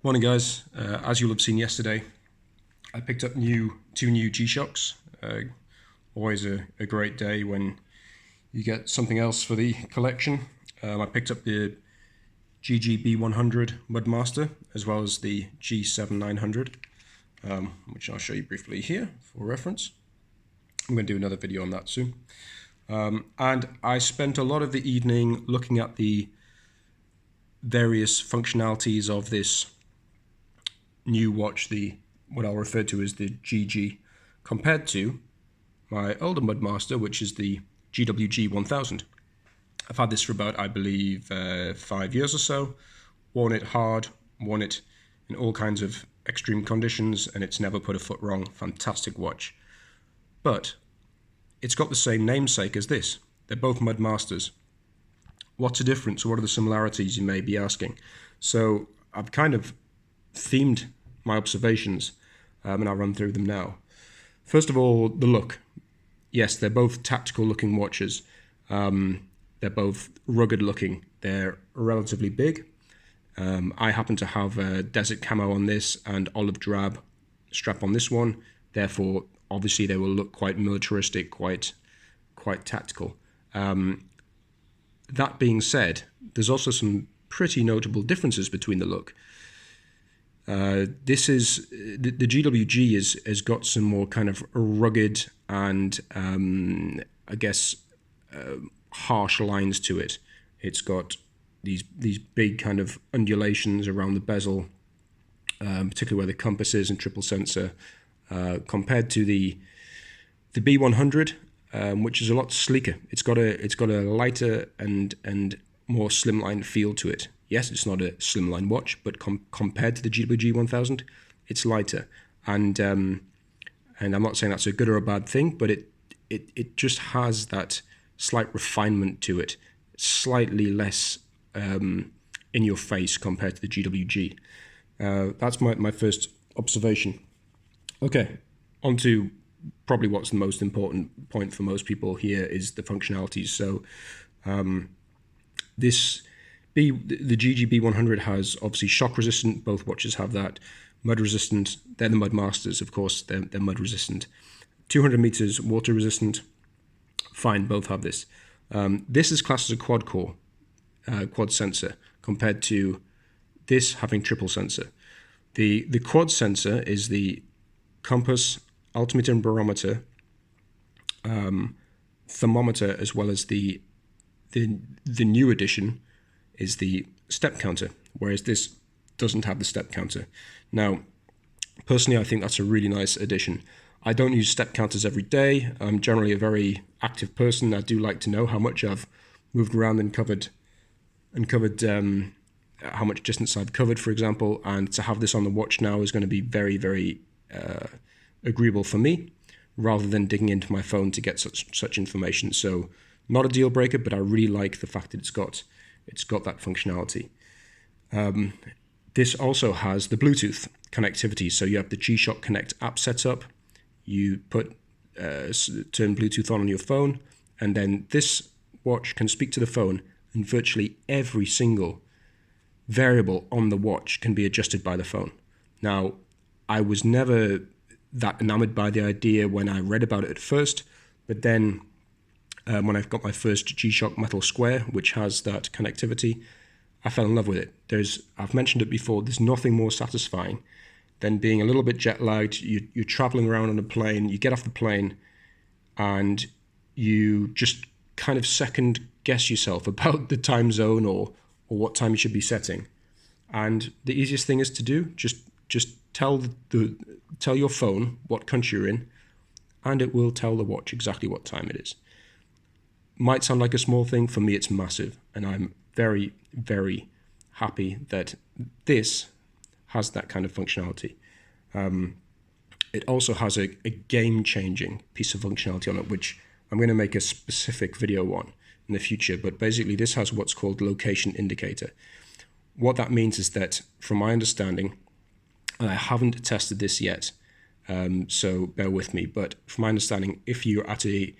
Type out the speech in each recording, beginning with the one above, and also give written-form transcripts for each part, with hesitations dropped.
Morning guys, as you'll have seen yesterday, I picked up two new G-Shocks. Always a great day when you get something else for the collection. I picked up the GG-B100 Mudmaster as well as the G-900, which I'll show you briefly here for reference. I'm going to do another video on that soon. And I spent a lot of the evening looking at the various functionalities of this new watch, what I'll refer to as the GG, compared to my older Mudmaster, which is the GWG-1000. I've had this for about, I believe, 5 years or so. Worn it hard, worn it in all kinds of extreme conditions, and it's never put a foot wrong. Fantastic watch. But it's got the same namesake as this. They're both Mudmasters. What's the difference? What are the similarities, you may be asking? So I've kind of themed my observations, and I'll run through them now. First of all, the look. Yes, they're both tactical looking watches. They're both rugged looking. They're relatively big. I happen to have a desert camo on this and olive drab strap on this one. Therefore, obviously they will look quite militaristic, quite tactical. That being said, there's also some pretty notable differences between the look. This is the GWG has got some more kind of rugged and I guess harsh lines to it. It's got these big kind of undulations around the bezel, particularly where the compass is and triple sensor, compared to the B100, which is a lot sleeker. It's got a lighter and more slimline feel to it. Yes, it's not a slimline watch, but compared to the GG-B100, it's lighter. And I'm not saying that's a good or a bad thing, but it just has that slight refinement to it, slightly less in your face compared to the GWG. That's my first observation. Okay, on to probably what's the most important point for most people here is the functionalities. So the GG-B100 has obviously shock resistant. Both watches have that. Mud resistant. They're the Mudmasters, of course. They're mud resistant. 200 meters water resistant. Fine, both have this. This is classed as a quad core, quad sensor, compared to this having triple sensor. The quad sensor is the compass, altimeter and barometer, thermometer, as well as the new addition is the step counter, whereas this doesn't have the step counter. Now, personally, I think that's a really nice addition. I don't use step counters every day. I'm generally a very active person. I do like to know how much I've moved around and covered how much distance I've covered, for example, and to have this on the watch now is going to be very, very agreeable for me, rather than digging into my phone to get such information. So not a deal breaker, but I really like the fact that it's got that functionality. This also has the Bluetooth connectivity. So you have the G-Shock Connect app set up. You turn Bluetooth on your phone, and then this watch can speak to the phone, and virtually every single variable on the watch can be adjusted by the phone. Now, I was never that enamored by the idea when I read about it at first, but then when I've got my first G-Shock Metal Square, which has that connectivity, I fell in love with it. I've mentioned it before, there's nothing more satisfying than being a little bit jet lagged. You're traveling around on a plane, you get off the plane, and you just kind of second guess yourself about the time zone or what time you should be setting. And the easiest thing is to do, just tell your phone what country you're in, and it will tell the watch exactly what time it is. Might sound like a small thing, for me it's massive, and I'm very, very happy that this has that kind of functionality. It also has a game-changing piece of functionality on it, which I'm going to make a specific video on in the future, but basically this has what's called Location Indicator. What that means is that, from my understanding, and I haven't tested this yet, so bear with me, but from my understanding, if you're at a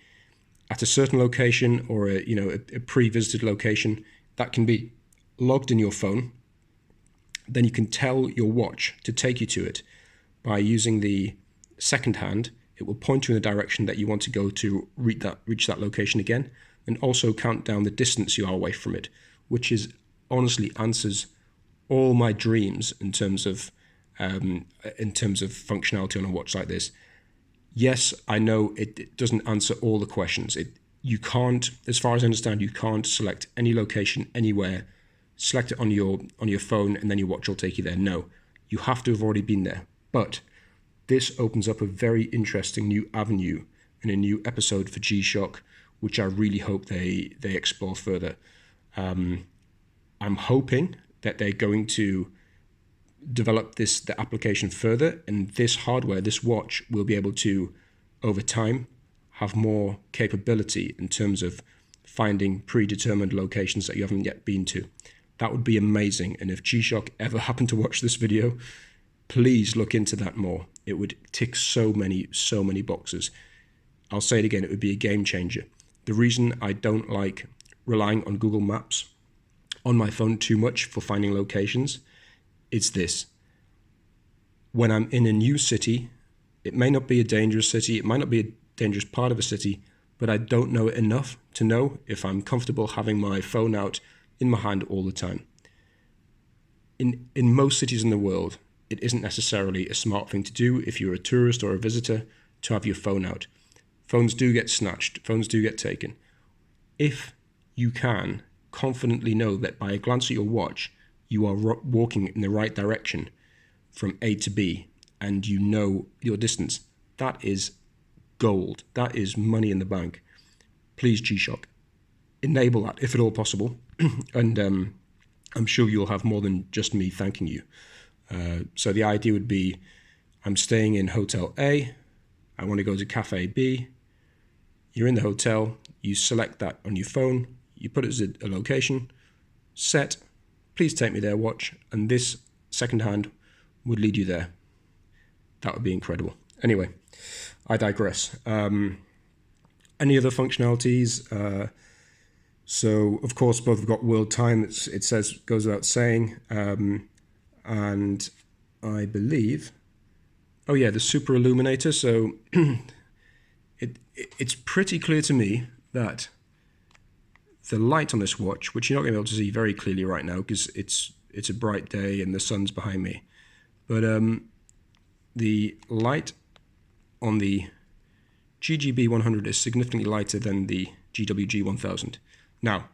certain location or a pre-visited location, that can be logged in your phone, then you can tell your watch to take you to it by using the second hand. It will point you in the direction that you want to go to reach that location again, and also count down the distance you are away from it, which is honestly answers all my dreams in terms of functionality on a watch like this. Yes, I know it doesn't answer all the questions. You can't, as far as I understand, you can't select any location anywhere, select it on your phone, and then your watch will take you there. No, you have to have already been there. But this opens up a very interesting new avenue and a new episode for G-Shock, which I really hope they explore further. I'm hoping that they're going to develop the application further, and this hardware, this watch, will be able to, over time, have more capability in terms of finding predetermined locations that you haven't yet been to. That would be amazing, and if G-Shock ever happened to watch this video, please look into that more. It would tick so many boxes. I'll say it again, it would be a game changer. The reason I don't like relying on Google Maps on my phone too much for finding locations, it's this. When I'm in a new city, it may not be a dangerous city, it might not be a dangerous part of a city, but I don't know it enough to know if I'm comfortable having my phone out in my hand all the time. In most cities in the world, it isn't necessarily a smart thing to do if you're a tourist or a visitor to have your phone out. Phones do get snatched, phones do get taken. If you can confidently know that by a glance at your watch, you are walking in the right direction from A to B, and you know your distance, that is gold. That is money in the bank. Please, G-Shock, enable that if at all possible, and I'm sure you'll have more than just me thanking you. So the idea would be, I'm staying in Hotel A, I want to go to Cafe B, you're in the hotel, you select that on your phone, you put it as a location, set, please take me there, watch, and this second hand would lead you there. That would be incredible. Anyway, I digress. Any other functionalities? So, of course, both have got world time. It says, goes without saying. And I believe, oh yeah, the super illuminator. So it's pretty clear to me that the light on this watch, which you're not going to be able to see very clearly right now because it's a bright day and the sun's behind me, but the light on the GG-B100 is significantly lighter than the GW-G1000. Now,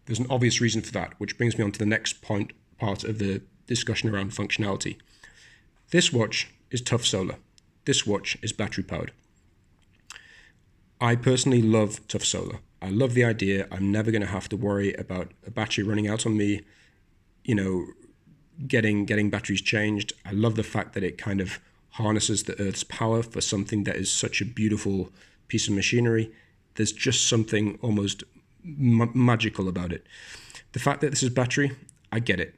there's an obvious reason for that, which brings me on to the next part of the discussion around functionality. This watch is tough solar. This watch is battery powered. I personally love tough solar. I love the idea I'm never going to have to worry about a battery running out on me, getting batteries changed. I love the fact that it kind of harnesses the Earth's power for something that is such a beautiful piece of machinery. There's just something almost magical about it. The fact that this is battery, I get it.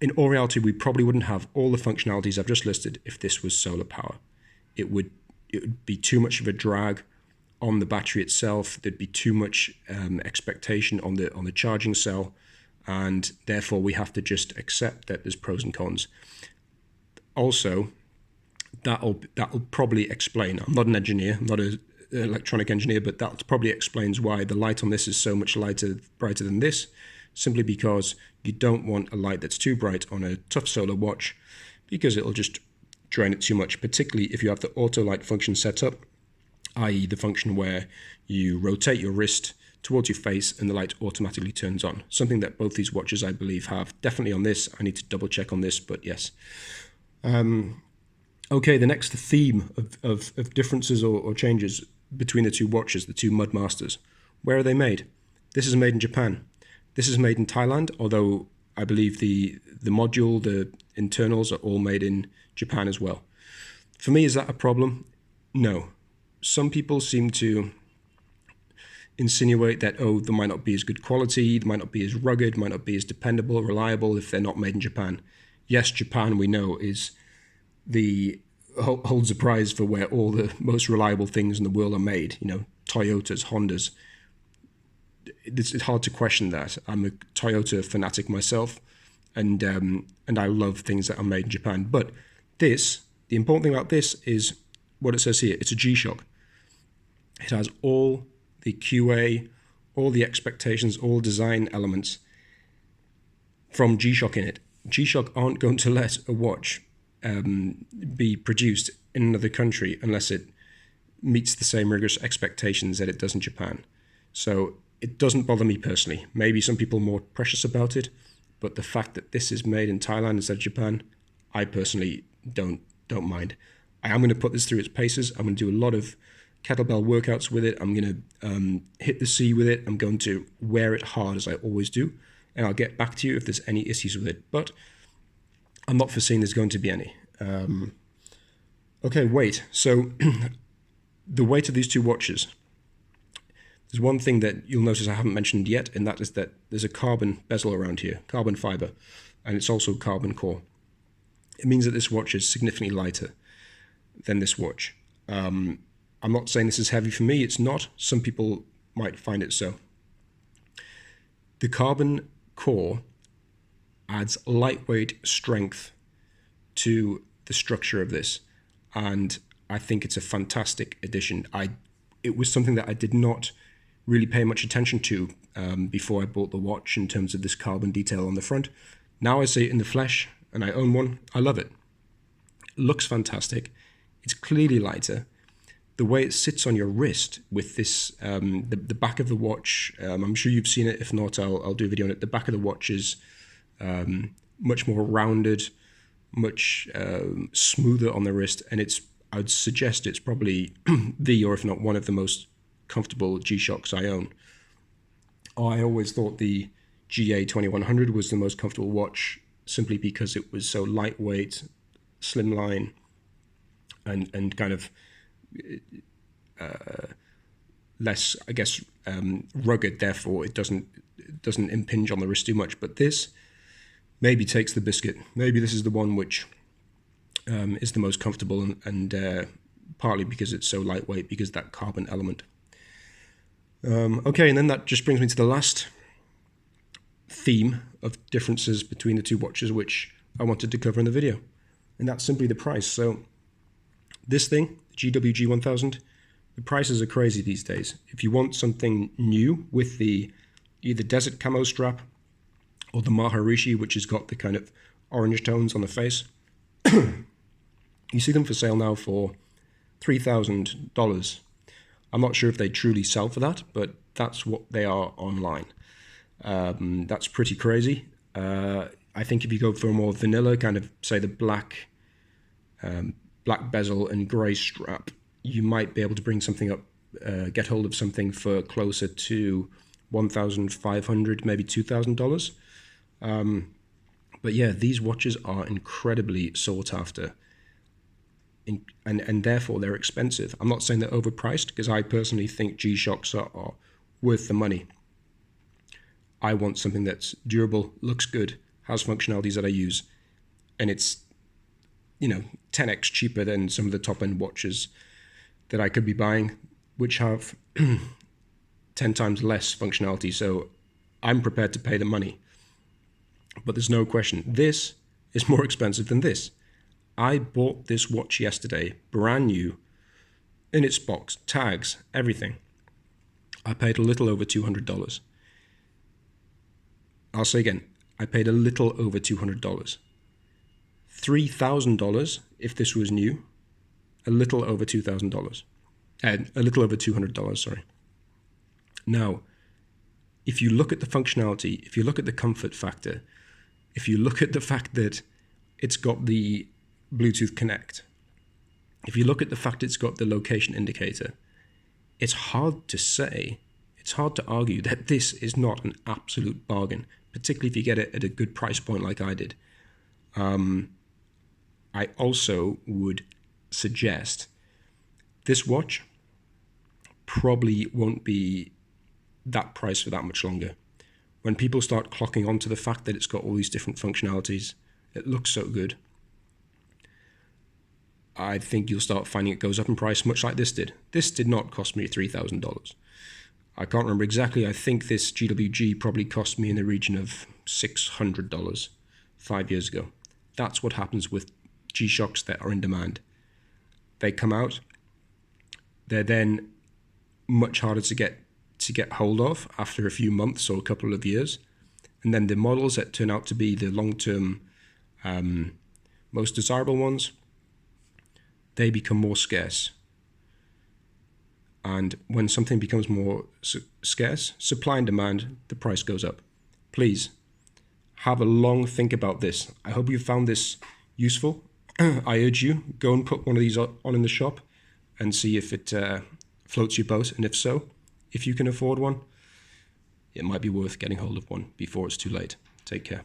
In all reality, we probably wouldn't have all the functionalities I've just listed if this was solar power. It would be too much of a drag on the battery itself. There'd be too much expectation on the charging cell, and therefore we have to just accept that there's pros and cons. Also, that'll probably explain. I'm not an engineer. I'm not an electronic engineer, but that probably explains why the light on this is so much brighter than this. Simply because you don't want a light that's too bright on a tough solar watch, because it'll just drain it too much, particularly if you have the auto light function set up, i.e. the function where you rotate your wrist towards your face and the light automatically turns on. Something that both these watches, I believe, have. Definitely on this. I need to double check on this, but yes. Okay, the next theme of differences or changes between the two watches, the two Mudmasters. Where are they made? This is made in Japan. This is made in Thailand, although I believe the module, the internals are all made in Japan as well. For me, is that a problem? No. Some people seem to insinuate that, they might not be as good quality, they might not be as rugged, might not be as dependable, reliable if they're not made in Japan. Yes, Japan, we know, holds a prize for where all the most reliable things in the world are made. Toyotas, Hondas. It's hard to question that. I'm a Toyota fanatic myself, and I love things that are made in Japan. But this, the important thing about this is what it says here. It's a G-Shock. It has all the QA, all the expectations, all design elements from G-Shock in it. G-Shock aren't going to let a watch be produced in another country unless it meets the same rigorous expectations that it does in Japan. So it doesn't bother me personally. Maybe some people are more precious about it, but the fact that this is made in Thailand instead of Japan, I personally don't mind. I am going to put this through its paces. I'm going to do a lot of kettlebell workouts with it. I'm going to hit the sea with it. I'm going to wear it hard as I always do, and I'll get back to you if there's any issues with it. But I'm not foreseeing there's going to be any. Okay, weight. So the weight of these two watches. There's one thing that you'll notice I haven't mentioned yet, and that is that there's a carbon bezel around here, carbon fiber, and it's also carbon core. It means that this watch is significantly lighter than this watch. I'm not saying this is heavy for me. It's not. Some people might find it so. The carbon core adds lightweight strength to the structure of this, and I think it's a fantastic addition. It was something that I did not really pay much attention to before I bought the watch in terms of this carbon detail on the front. Now I see it in the flesh, and I own one. I love it. It looks fantastic. It's clearly lighter. The way it sits on your wrist with this, the back of the watch, I'm sure you've seen it. If not, I'll do a video on it. The back of the watch is much more rounded, much smoother on the wrist, and I'd suggest it's probably or if not one of the most comfortable G-Shocks I own. I always thought the GA-2100 was the most comfortable watch simply because it was so lightweight, slimline, and kind of less, I guess, rugged. Therefore, it doesn't impinge on the wrist too much. But this maybe takes the biscuit. Maybe this is the one which is the most comfortable, and partly because it's so lightweight, because of that carbon element. Okay, and then that just brings me to the last theme of differences between the two watches, which I wanted to cover in the video, and that's simply the price. So this thing, the GW-G1000, the prices are crazy these days. If you want something new with the either desert camo strap or the Maharishi, which has got the kind of orange tones on the face, you see them for sale now for $3,000. I'm not sure if they truly sell for that, but that's what they are online. That's pretty crazy. I think if you go for a more vanilla, kind of say the black bezel and grey strap, you might be able to bring something up, get hold of something for closer to $1,500, maybe $2,000. But yeah, these watches are incredibly sought after. And therefore they're expensive. I'm not saying they're overpriced, because I personally think G-Shocks are worth the money. I want something that's durable, looks good, has functionalities that I use, and it's 10x cheaper than some of the top-end watches that I could be buying, which have 10 times less functionality. So I'm prepared to pay the money. But there's no question, this is more expensive than this. I bought this watch yesterday, brand new, in its box, tags, everything. I paid a little over $200. I'll say again, I paid a little over $200. $3,000 if this was new, a little over $2,000. A little over $200, sorry. Now, if you look at the functionality, if you look at the comfort factor, if you look at the fact that it's got the Bluetooth Connect, if you look at the fact it's got the location indicator, it's hard to say, it's hard to argue that this is not an absolute bargain, particularly if you get it at a good price point like I did. I also would suggest this watch probably won't be that price for that much longer. When people start clocking onto the fact that it's got all these different functionalities, it looks so good, I think you'll start finding it goes up in price, much like this did. This did not cost me $3,000. I can't remember exactly. I think this GWG probably cost me in the region of $600. 5 years ago. That's what happens with G-Shocks that are in demand. They come out, they're then much harder to get hold of after a few months or a couple of years. And then the models that turn out to be the long-term most desirable ones, they become more scarce. And when something becomes more scarce, supply and demand, the price goes up. Please have a long think about this. I hope you found this useful. I urge you, go and put one of these on in the shop and see if it floats your boat. And if so, if you can afford one, it might be worth getting hold of one before it's too late. Take care.